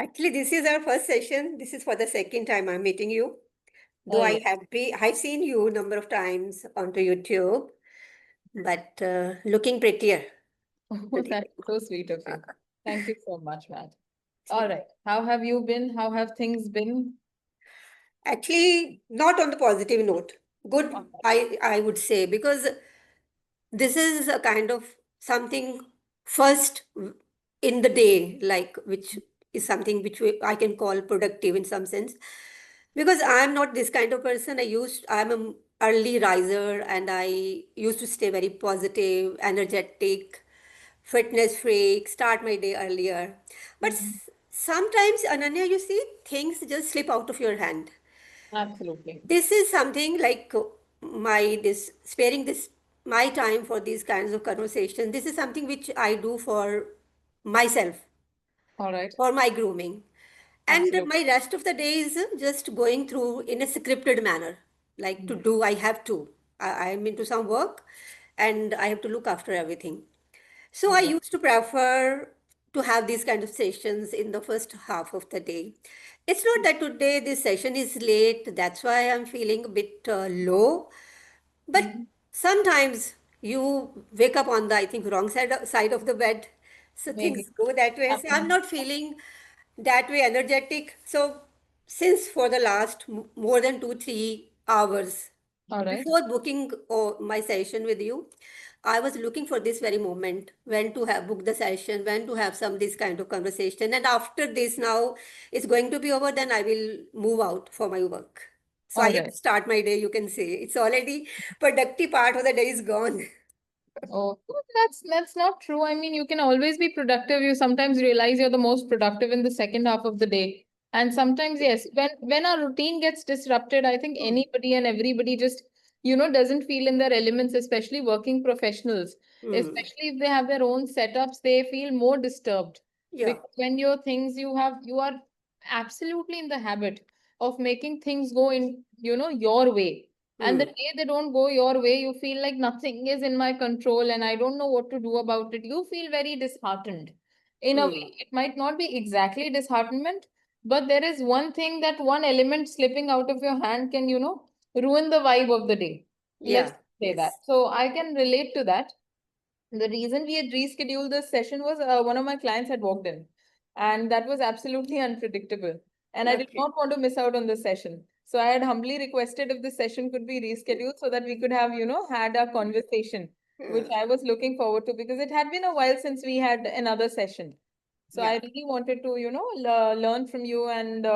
Actually, this is our first session. This is for the second time I'm meeting you. Though Oh, I yeah. I've seen you a number of times onto YouTube, but looking prettier Oh, today. that's so sweet of you. Thank you so much, Matt. All right. How have you been? How have things been? Actually, not on the positive note. Good, All I would say, because this is a kind of something first in the day, like which is something which I can call productive in some sense. Because I'm not this kind of person. I'm an early riser and I used to stay very positive, energetic, fitness freak, start my day earlier. But Mhm. sometimes, Ananya, you see, things just slip out of your hand. Absolutely. This is something like this sparing this my time for these kinds of conversations. This is something which I do for myself, All right. for my grooming. And Absolutely. my rest of the day is just going through in a scripted manner. Like to Mhm. do, I have to. I'm into some work and I have to look after everything. So I All right. used to prefer to have these kind of sessions in the first half of the day. It's not that today this session is late, that's why I'm feeling a bit low. But Mhm. sometimes you wake up on the, I think, wrong side of the bed. So Maybe. things go that way. So I'm Happens. not feeling that way energetic. So since for the last more than 2, 3 hours All right. before booking my session with you, I was looking for this very moment when to have book the session, when to have some this kind of conversation. And after this now it's going to be over, then I will move out for my work. So I All have to right. start my day, you can say. It's already productive part of the day is gone. Oh, well, that's not true. I mean, you can always be productive. You sometimes realize you're the most productive in the second half of the day. And sometimes, yes, when our routine gets disrupted, I think Hmm. anybody and everybody just, doesn't feel in their elements, especially working professionals. Hmm. Especially if they have their own setups, they feel more disturbed. Yeah. Because when your things you are absolutely in the habit of making things go in, your way, and the Hmm. day they don't go your way, you feel like nothing is in my control and I don't know what to do about it. You feel very disheartened. In a way, Hmm. it might not be exactly disheartenment, but there is one thing, that one element slipping out of your hand can, ruin the vibe of the day. Let's Yeah. say that. Yes. So I can relate to that. The reason we had rescheduled this session was one of my clients had walked in, and that was absolutely unpredictable. And I did Okay. not want to miss out on this session. So I had humbly requested if the session could be rescheduled so that we could have, had a conversation, which Hmm. I was looking forward to because it had been a while since we had another session. So Yeah. I really wanted to, learn from you and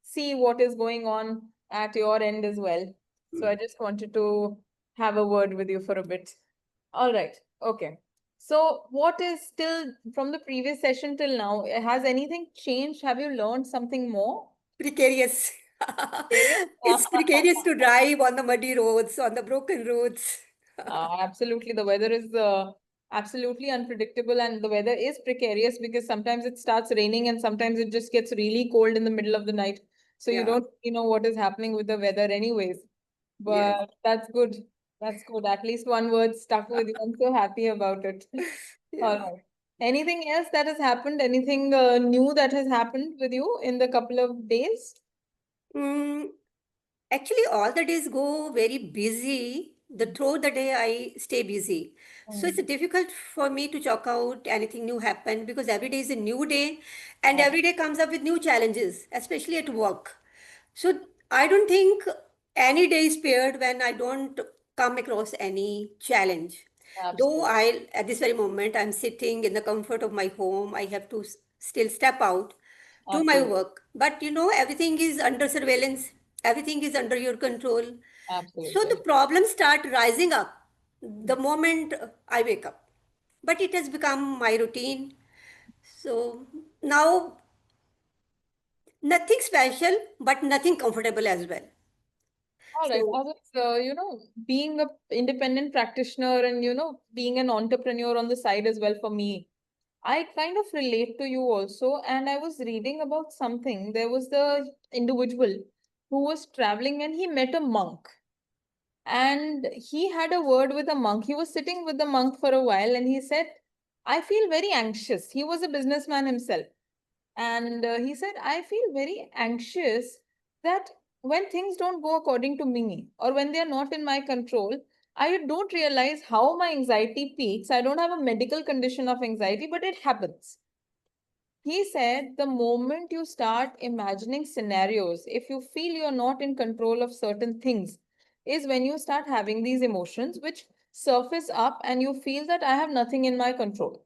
see what is going on at your end as well. So Hmm. I just wanted to have a word with you for a bit. All right. Okay. So, what is still from the previous session till now? Has anything changed? Have you learned something more? Precarious. Serious? It's precarious to drive on the muddy roads, on the broken roads. Absolutely. The weather is absolutely unpredictable, and the weather is precarious because sometimes it starts raining and sometimes it just gets really cold in the middle of the night. So you Yeah. don't know what is happening with the weather, anyways. Yes. But that's good. That's good. At least one word stuck with you. I'm so happy about it. All Yeah. right. Anything else that has happened? Anything new that has happened with you in the couple of days? Mm, actually, all the days go very busy. Throughout the day, I stay busy. So it's Mm. difficult for me to chalk out anything new happen because every day is a new day and Uh, every day comes up with new challenges, especially at work. So I don't think any day is spared when I don't come across any challenge. Though Absolutely. at this very moment, I'm sitting in the comfort of my home, I have to still step out do my Absolutely. work. But everything is under surveillance, everything is under your control. So the Absolutely. problems start rising up the moment I wake up. But it has become my routine. So now nothing special, but nothing comfortable as well. All right. So, I was, being a independent practitioner and, being an entrepreneur on the side as well for me. I kind of relate to you also. And I was reading about something. There was the individual who was traveling and he met a monk. And he had a word with a monk. He was sitting with the monk for a while and he said, I feel very anxious. He was a businessman himself. And he said, I feel very anxious that when things don't go according to me or when they're not in my control, I don't realize how my anxiety peaks. I don't have a medical condition of anxiety, but it happens. He said the moment you start imagining scenarios, if you feel you're not in control of certain things, is when you start having these emotions which surface up and you feel that I have nothing in my control.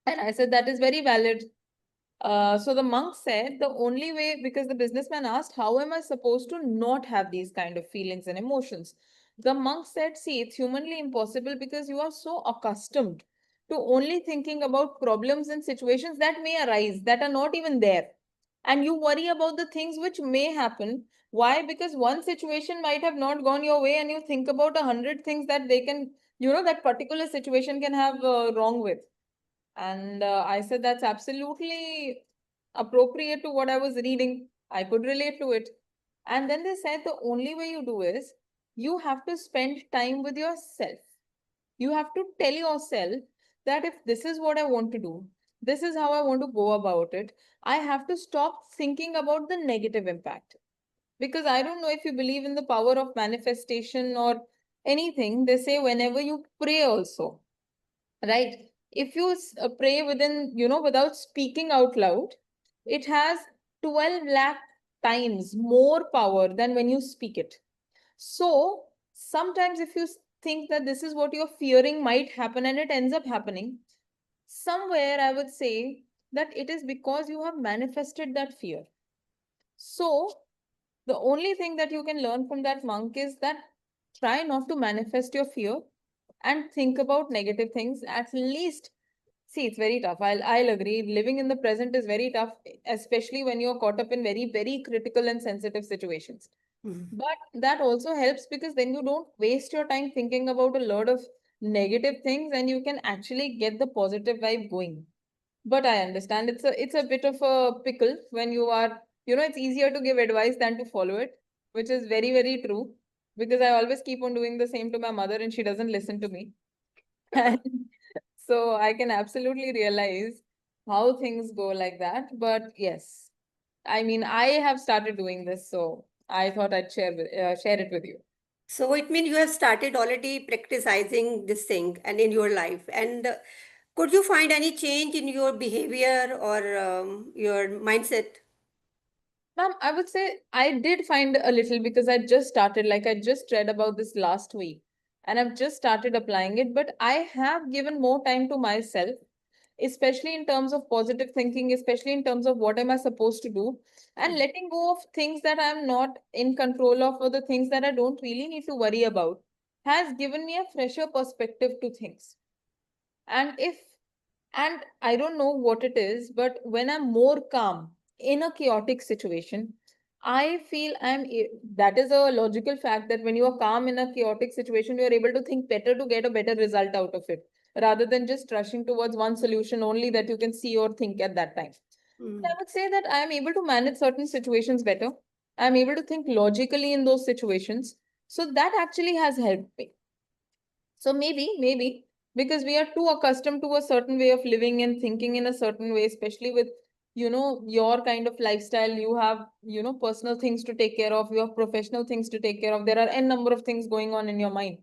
And I said, that is very valid. So the monk said the only way, because the businessman asked, how am I supposed to not have these kind of feelings and emotions? The monk said, see, it's humanly impossible because you are so accustomed to only thinking about problems and situations that may arise that are not even there. And you worry about the things which may happen. Why? Because one situation might have not gone your way and you think about 100 things that they can, that particular situation can have wrong with. And I said, that's absolutely appropriate to what I was reading. I could relate to it. And then they said, the only way you do is you have to spend time with yourself. You have to tell yourself that if this is what I want to do, this is how I want to go about it, I have to stop thinking about the negative impact. Because I don't know if you believe in the power of manifestation or anything. They say whenever you pray also, right? If you pray within, without speaking out loud, it has 12 lakh times more power than when you speak it. So sometimes if you think that this is what you're fearing might happen and it ends up happening, somewhere I would say that it is because you have manifested that fear. So the only thing that you can learn from that monk is that try not to manifest your fear and think about negative things. At least, see, it's very tough. I'll agree. Living in the present is very tough, especially when you're caught up in very, very critical and sensitive situations. Mm. But that also helps because then you don't waste your time thinking about a lot of negative things and you can actually get the positive vibe going. But I understand it's a bit of a pickle when you are, it's easier to give advice than to follow it, which is very, very true. Because I always keep on doing the same to my mother and she doesn't listen to me. And so I can absolutely realize how things go like that. But yes, I mean, I have started doing this, so I thought I'd share it with you. So it means you have started already practicing this thing and in your life. And could you find any change in your behavior or your mindset? Ma'am, I would say I did find a little because I just started, like I just read about this last week and I've just started applying it, but I have given more time to myself, especially in terms of positive thinking, especially in terms of what am I supposed to do, and letting go of things that I'm not in control of or the things that I don't really need to worry about has given me a fresher perspective to things. And if and I don't know what it is, but when I'm more calm in a chaotic situation, I feel that is a logical fact that when you are calm in a chaotic situation, you are able to think better to get a better result out of it rather than just rushing towards one solution only that you can see or think at that time. I Mm. would say that I am able to manage certain situations better. I'm able to think logically in those situations. So that actually has helped me. So maybe because we are too accustomed to a certain way of living and thinking in a certain way, especially with, your kind of lifestyle, you have, personal things to take care of, you have professional things to take care of. There are n number of things going on in your mind.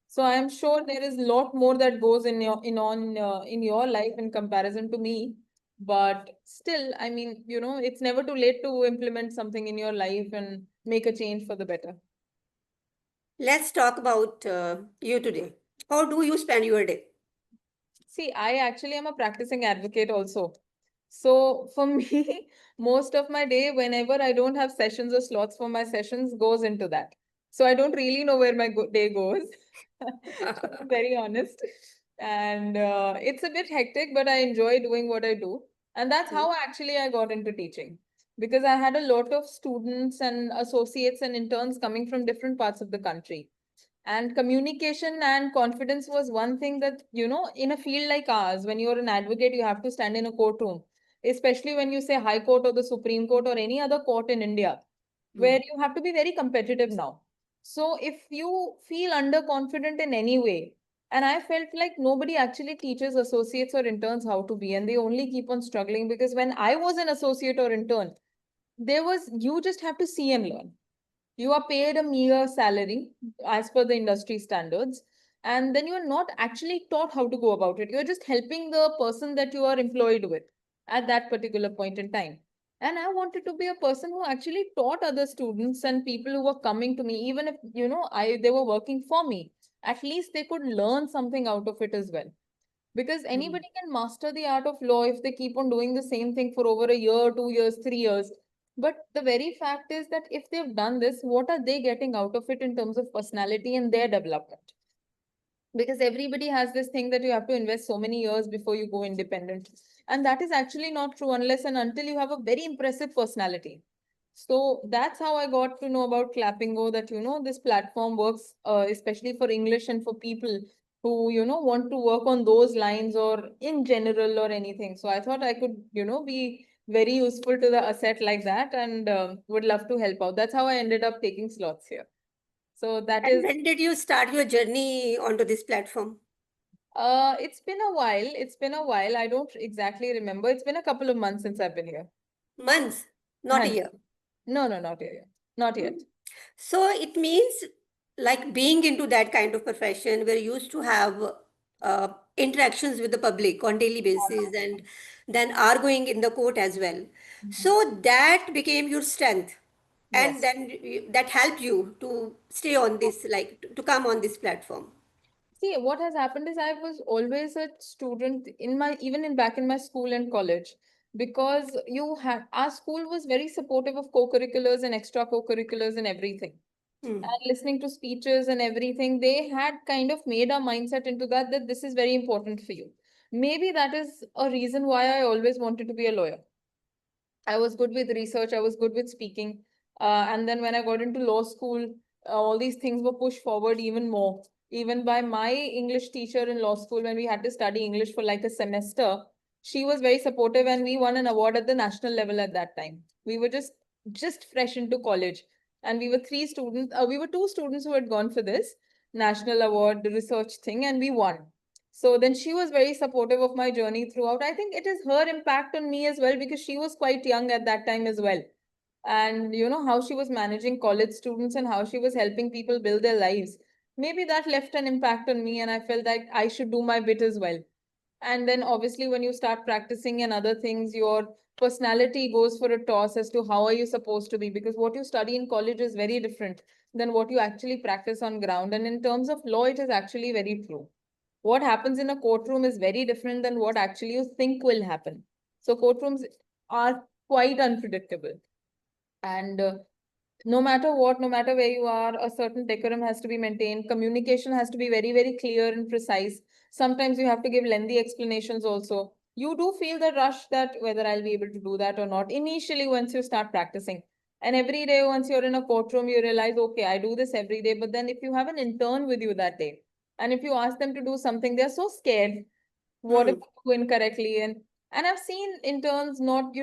So I am sure there is a lot more that goes in your life in comparison to me. But still, I mean, it's never too late to implement something in your life and make a change for the better. Let's talk about you today. How do you spend your day? See, I actually am a practicing advocate also. So for me, most of my day, whenever I don't have sessions or slots for my sessions, goes into that. So I don't really know where my day goes, to be very honest. And it's a bit hectic, but I enjoy doing what I do. And that's how actually I got into teaching. Because I had a lot of students and associates and interns coming from different parts of the country. And communication and confidence was one thing that, in a field like ours, when you're an advocate, you have to stand in a courtroom, especially when you say High Court or the Supreme Court or any other court in India, where Mm. you have to be very competitive now. So if you feel underconfident in any way, And I felt like nobody actually teaches associates or interns how to be, and they only keep on struggling because when I was an associate or intern, you just have to see and learn. You are paid a meager salary as per the industry standards, and then you're not actually taught how to go about it. You're just helping the person that you are employed with at that particular point in time. And I wanted to be a person who actually taught other students and people who were coming to me, even if they were working for me, at least they could learn something out of it as well. Because Mm. anybody can master the art of law if they keep on doing the same thing for over a year, 2 years, 3 years. But the very fact is that if they've done this, what are they getting out of it in terms of personality and their development? Because everybody has this thing that you have to invest so many years before you go independent. And that is actually not true unless and until you have a very impressive personality. So that's how I got to know about Clapingo, that, this platform works, especially for English and for people who, want to work on those lines or in general or anything. So I thought I could, be very useful to the asset like that, and would love to help out. That's how I ended up taking slots here. So that And is, when did you start your journey onto this platform? it's been a while. It's been a while. I don't exactly remember. It's been a couple of months since I've been here. Months, not a And year. no, no, not yet. Not yet. Mm. So it means like being into that kind of profession, we're used to have interactions with the public on daily basis and then arguing in the court as well. So that became your strength. And Yes. then that helped you to stay on this, like to come on this platform. See, what has happened is I was always a student in my, even in back in my school and college, because our school was very supportive of co-curriculars and extra co-curriculars and everything. Hmm. And listening to speeches and everything, they had kind of made our mindset into that this is very important for you. Maybe that is a reason why I always wanted to be a lawyer. I was good with research, I was good with speaking. And then when I got into law school, all these things were pushed forward even more. Even by my English teacher in law school, when we had to study English for like a semester, she was very supportive, and we won an award at the national level at that time. We were just fresh into college, and we were two students who had gone for this national award research thing, and we won. So then she was very supportive of my journey throughout. I think it is her impact on me as well, because she was quite young at that time as well. And how she was managing college students and how she was helping people build their lives. Maybe that left an impact on me, and I felt like I should do my bit as well. And then obviously when you start practicing and other things, your personality goes for a toss as to how are you supposed to be, because what you study in college is very different than what you actually practice on ground. And in terms of law, it is actually very true. What happens in a courtroom is very different than what actually you think will happen. So courtrooms are quite unpredictable. And no matter what, no matter where you are, a certain decorum has to be maintained. Communication has to be very, very clear and precise. Sometimes you have to give lengthy explanations also. You do feel the rush that whether I'll be able to do that or not initially once you start practicing. And every day, once you're in a courtroom, you realize, okay, I do this every day. But then if you have an intern with you that day, and if you ask them to do something, they're so scared. What if Hmm. I do incorrectly? And I've seen interns, not,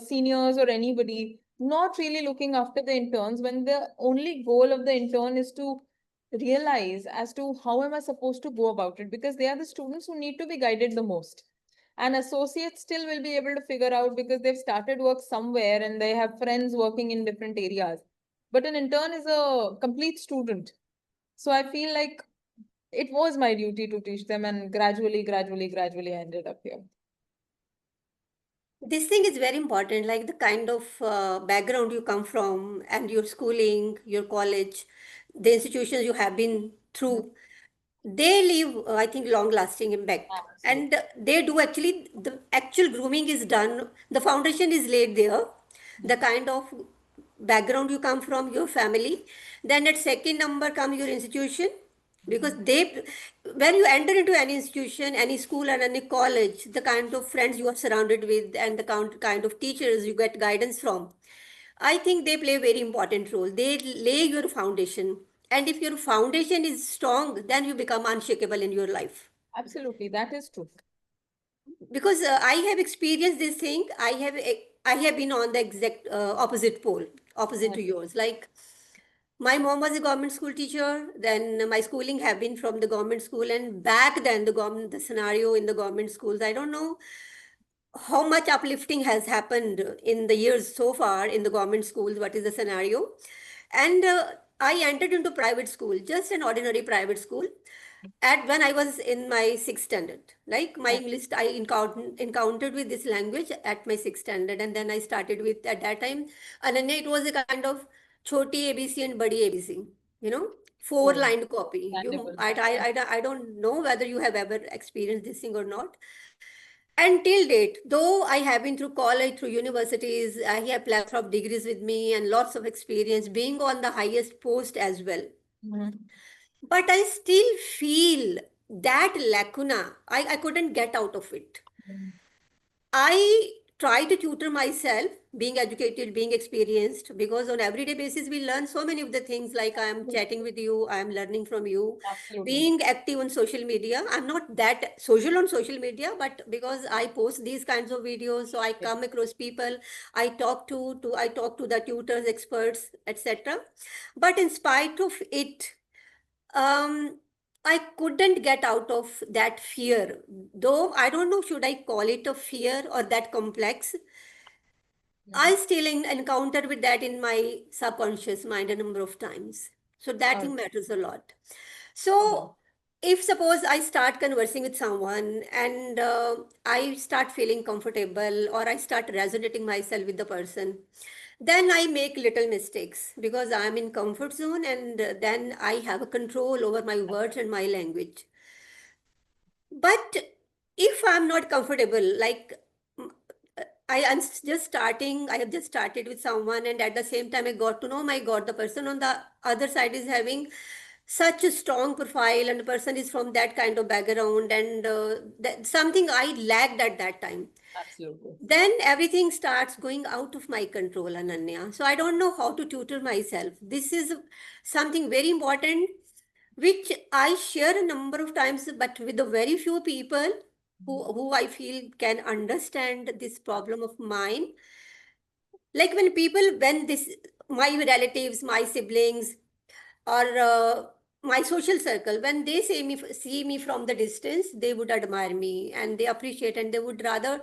seniors or anybody, not really looking after the interns when the only goal of the intern is to realize as to how am I supposed to go about it, because they are the students who need to be guided the most. And associates still will be able to figure out because they've started work somewhere and they have friends working in different areas. But an intern is a complete student. So I feel like it was my duty to teach them, and gradually I ended up here. This thing is very important, like the kind of background you come from and your schooling, your college, the institutions you have been through, they leave, I think, long lasting impact. Absolutely. And they do actually, the actual grooming is done, the foundation is laid there, the kind of background you come from, your family. Then at second number come your institution, because they, when you enter into any institution, any school and any college, the kind of friends you are surrounded with and the kind of teachers you get guidance from, I think they play a very important role. They lay your foundation. And if your foundation is strong, then you become unshakable in your life. Absolutely, that is true. Because I have experienced this thing. I have been on the exact opposite pole, opposite to yours. Like My mom was a government school teacher. Then my schooling have been from the government school, and back then the scenario in the government schools. I don't know how much uplifting has happened in the years so far in the government schools. What is the scenario? And I entered into private school, just an ordinary private school, at when I was in my sixth standard. Like my English, I encountered with this language at my sixth standard, and then I started with at that time. Ananya, it was a kind of choti ABC and badi ABC. You know, four Oh, lined copy. understandable. I don't know whether you have ever experienced this thing or not. Until date, though I have been through college, through universities, I have plethora of degrees with me and lots of experience being on the highest post as well. Mhm. But I still feel that lacuna. I couldn't get out of it. Mhm. I try to tutor myself, being educated, being experienced, because on everyday basis we learn so many of the things. Like I am chatting with you, I am learning from you. Absolutely. Being active on social media, I'm not that social on social media, but because I post these kinds of videos, so I Yes, come across people, I talk to the tutors, experts, etc. But in spite of it, um, I couldn't get out of that fear. Though I don't know, should I call it a fear or that complex? I Mhm. still encounter with that in my subconscious mind a number of times. So that All thing right. matters a lot. Mhm. So if suppose I start conversing with someone and I start feeling comfortable or I start resonating myself with the person, then I make little mistakes because I'm in comfort zone, and then I have a control over my words and my language. But if I'm not comfortable, like mm, I'm just starting, I have just started with someone, and at the same time, I got to know, my God, the person on the other side is having such a strong profile, and the person is from that kind of background, and that something I lacked at that time. Absolutely. Then everything starts going out of my control, Ananya. So I don't know how to tutor myself. This is something very important which I share a number of times, but with the very few people who I feel can understand this problem of mine. Like when people, when this, my relatives, my siblings, or my social circle, when they see me from the distance, they would admire me and they appreciate, and they would rather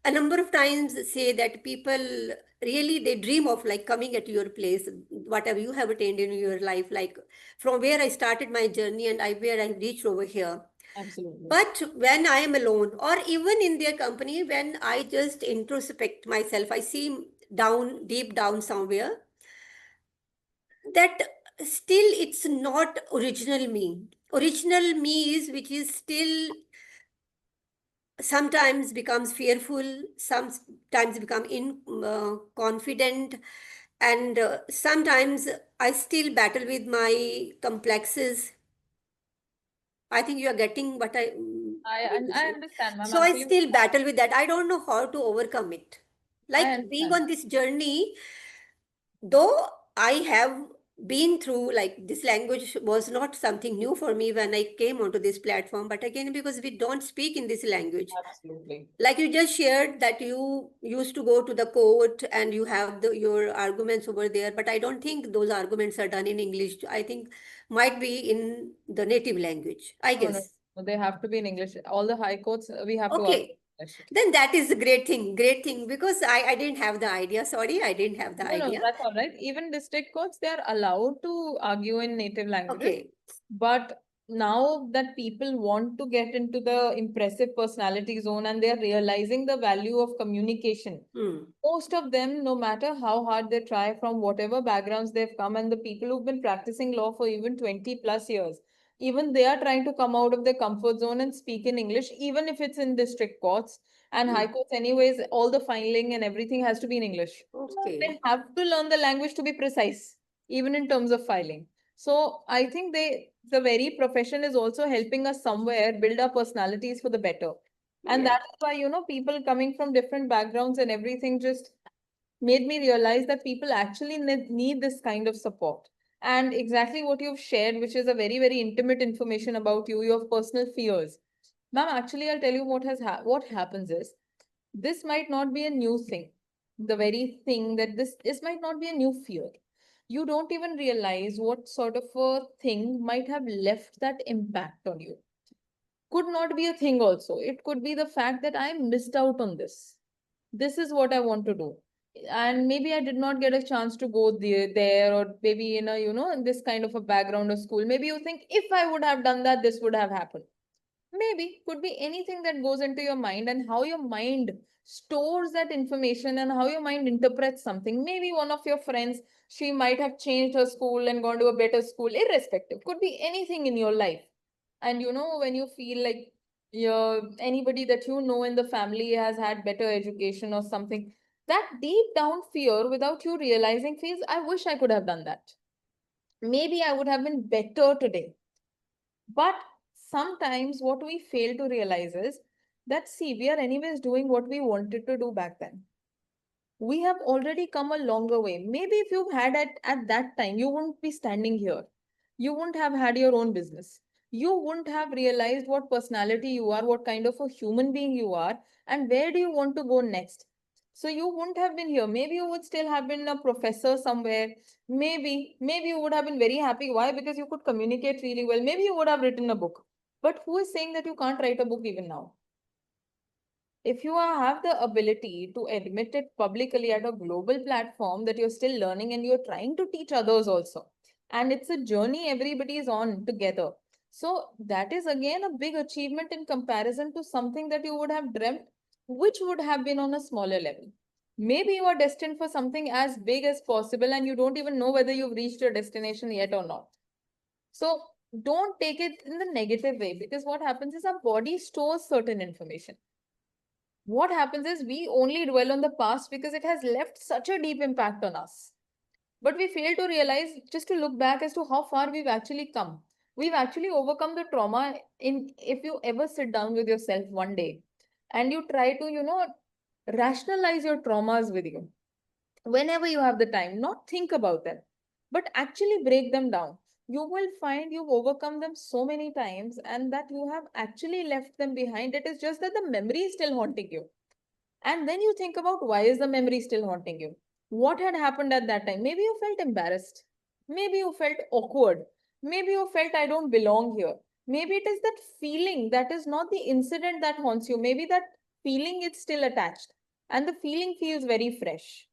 a number of times say that people really they dream of like coming at your place, whatever you have attained in your life, like from where I started my journey and I where I reached over here. Absolutely. But when I am alone or even in their company, when I just introspect myself, I see down deep down somewhere that still it's not original me. Original me is which is still sometimes becomes fearful, sometimes become in confident, and sometimes I still battle with my complexes. I think you are getting what I mean to I say. understand, ma'am. So I Absolutely. still battle with that. I don't know how to overcome it. I Like being understand. on this journey, though I have been through, like this language was not something new for me when I came onto this platform, but again because we don't speak in this language. Absolutely. Like you just shared that you used to go to the court and you have your arguments over there, but I don't think those arguments are done in English. I think might be in the native language, I No, no, guess. no, they have to be in English. All the high courts, we have to argue Okay, in English. then that is a great thing because I didn't have the idea. Sorry, I didn't have the No, no, idea. that's all right. Even district courts, they are allowed to argue in native languages. Okay. But now that people want to get into the impressive personality zone and they're realizing the value of communication, Hmm. most of them, no matter how hard they try from whatever backgrounds they've come, and the people who've been practicing law for even 20 plus years, even they are trying to come out of their comfort zone and speak in English, even if it's in district courts and high Hmm. courts. Anyways, all the filing and everything has to be in English. So Okay. they have to learn the language to be precise, even in terms of filing. So I think the very profession is also helping us somewhere build our personalities for the better. And Yeah. that is why, people coming from different backgrounds and everything just made me realize that people actually need this kind of support. And exactly what you've shared, which is a very, very intimate information about you, your personal fears. Ma'am, actually, I'll tell you what happens is this might not be a new thing. The very thing that this might not be a new fear. you don't even realize what sort of a thing might have left that impact on you. Could not be a thing also. It could be the fact that I missed out on this. This is what I want to do. And maybe I did not get a chance to go there, or maybe in a, in this kind of a background of school. Maybe you think if I would have done that, this would have happened. Maybe could be anything that goes into your mind, and how your mind stores that information and how your mind interprets something. Maybe one of your friends, she might have changed her school and gone to a better school, irrespective. Could be anything in your life. And when you feel like anybody that you know in the family has had better education or something, that deep down fear without you realizing feels, I wish I could have done that. Maybe I would have been better today. But sometimes what we fail to realize is that, see, we are anyways doing what we wanted to do back then. We have already come a longer way. Maybe if you had at that time, you wouldn't be standing here. You wouldn't have had your own business. You wouldn't have realized what personality you are, what kind of a human being you are, and where do you want to go next. So you wouldn't have been here. Maybe you would still have been a professor somewhere. Maybe you would have been very happy. Why? Because you could communicate really well. Maybe you would have written a book. But who is saying that you can't write a book even now? If you have the ability to admit it publicly at a global platform that you're still learning and you're trying to teach others also, and it's a journey everybody is on together. So that is again a big achievement in comparison to something that you would have dreamt, which would have been on a smaller level. Maybe you are destined for something as big as possible and you don't even know whether you've reached your destination yet or not. So don't take it in the negative way, because what happens is our body stores certain information. What happens is we only dwell on the past because it has left such a deep impact on us. But we fail to realize, just to look back as to how far we've actually come. We've actually overcome the trauma. In If you ever sit down with yourself one day and you try to, rationalize your traumas with you, whenever you have the time, not think about them, but actually break them down, you will find you've overcome them so many times and that you have actually left them behind. It is just that the memory is still haunting you. And then you think about, why is the memory still haunting you? What had happened at that time? Maybe you felt embarrassed. Maybe you felt awkward. Maybe you felt, I don't belong here. Maybe it is that feeling that is not the incident that haunts you. Maybe that feeling is still attached and the feeling feels very fresh.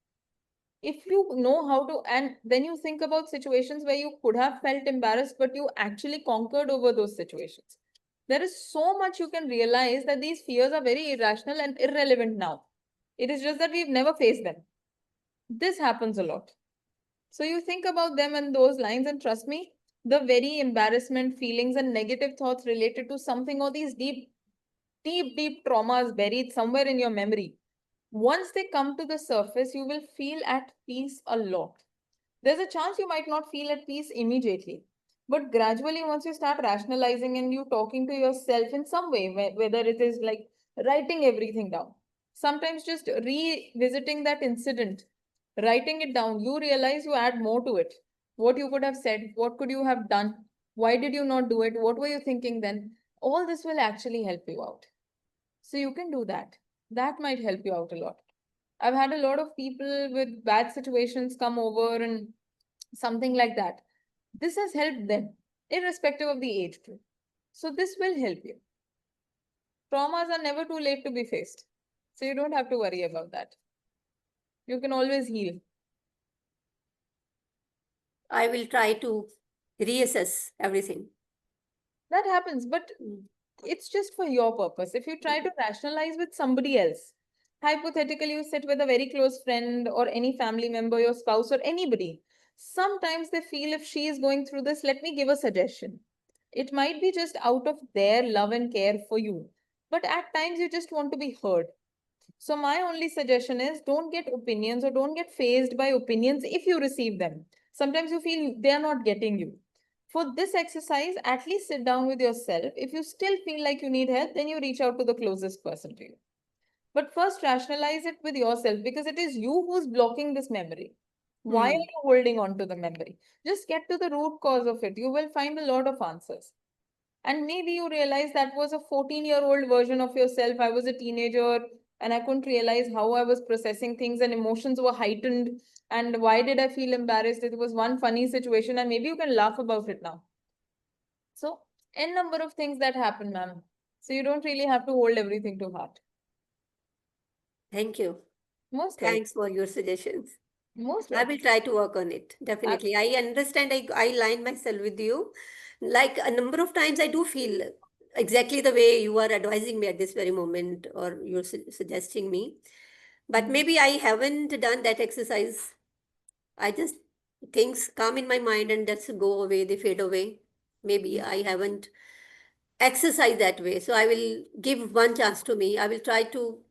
If you know how to, and then you think about situations where you could have felt embarrassed, but you actually conquered over those situations. There is so much you can realize that these fears are very irrational and irrelevant now. It is just that we've never faced them. This happens a lot. So you think about them and those lines, and trust me, the very embarrassment, feelings, and negative thoughts related to something, or these deep traumas buried somewhere in your memory, once they come to the surface, you will feel at peace a lot. There's a chance you might not feel at peace immediately, but gradually, once you start rationalizing and you talking to yourself in some way, whether it is like writing everything down, sometimes just revisiting that incident, writing it down, you realize you add more to it. What you could have said, what could you have done, why did you not do it, what were you thinking then? All this will actually help you out. So you can do that. That might help you out a lot. I've had a lot of people with bad situations come over and something like that. This has helped them, irrespective of the age group. So this will help you. Traumas are never too late to be faced. So you don't have to worry about that. You can always heal. I will try to reassess everything. That happens, but Mm. it's just for your purpose. If you try to rationalize with somebody else, hypothetically, you sit with a very close friend or any family member, your spouse, or anybody. Sometimes they feel, if she is going through this, let me give a suggestion. It might be just out of their love and care for you, but at times you just want to be heard. So, my only suggestion is, don't get opinions or don't get phased by opinions if you receive them. Sometimes you feel they are not getting you. For this exercise, at least sit down with yourself. If you still feel like you need help, then you reach out to the closest person to you. But first, rationalize it with yourself, because it is you who's blocking this memory. Why are Hmm. you holding on to the memory? Just get to the root cause of it. You will find a lot of answers. And maybe you realize that was a 14-year-old version of yourself. I was a teenager. and I couldn't realize how I was processing things, and emotions were heightened. And why did I feel embarrassed? It was one funny situation, and maybe you can laugh about it now. So, n number of things that happen, ma'am. So you don't really have to hold everything to heart. Thank you. Most welcome. Thanks for your suggestions. Most I welcome. will try to work on it. Definitely. I understand. I line myself with you. Like a number of times, I do feel exactly the way you are advising me at this very moment, or you're suggesting me. But Mhm. maybe I haven't done that exercise. I just, things come in my mind and just go away, they fade away. Maybe I haven't exercised that way. So I will give one chance to me. I will try to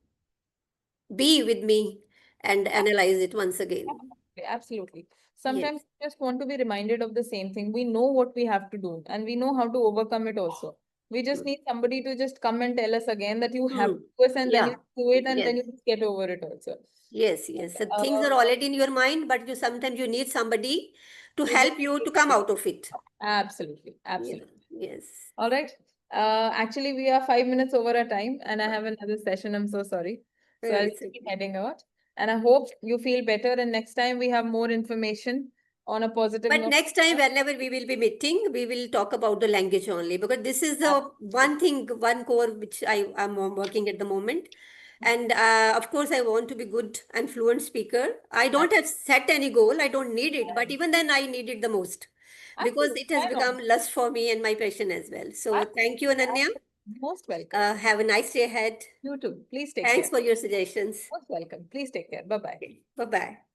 be with me and analyze it once again. Absolutely, absolutely. Yes. Sometimes we just want to be reminded of the same thing. We know what we have to do, and we know how to overcome it also. We just Hmm. need somebody to just come and tell us again that you have Hmm. to do this, and then you Yeah. do it, and Yes. then you just get over it also. Yes. Yes. So things Uh, are already in your mind, but you sometimes you need somebody to to just help you to come out of it. absolutely, Yeah. absolutely. Yes. All right. Actually, we are 5 minutes over our time, and I have another session. I'm so sorry. So I'll It's just be okay. heading out. And I hope you feel better. And next time we have more information on a positive But note. next time, whenever we will be meeting, we will talk about the language only, because this is the one thing, one core which I am working at the moment. And of course, I want to be good and fluent speaker. I don't have set any goal. I don't need it. But even then, I need it the most because Absolutely. it has Why not? become lust for me and my passion as well. So thank you, Absolutely. Ananya. Most welcome. Have a nice day ahead. You too. Please take Thanks care. for your suggestions. Most welcome. Please take care. Bye bye. Okay. Bye-bye.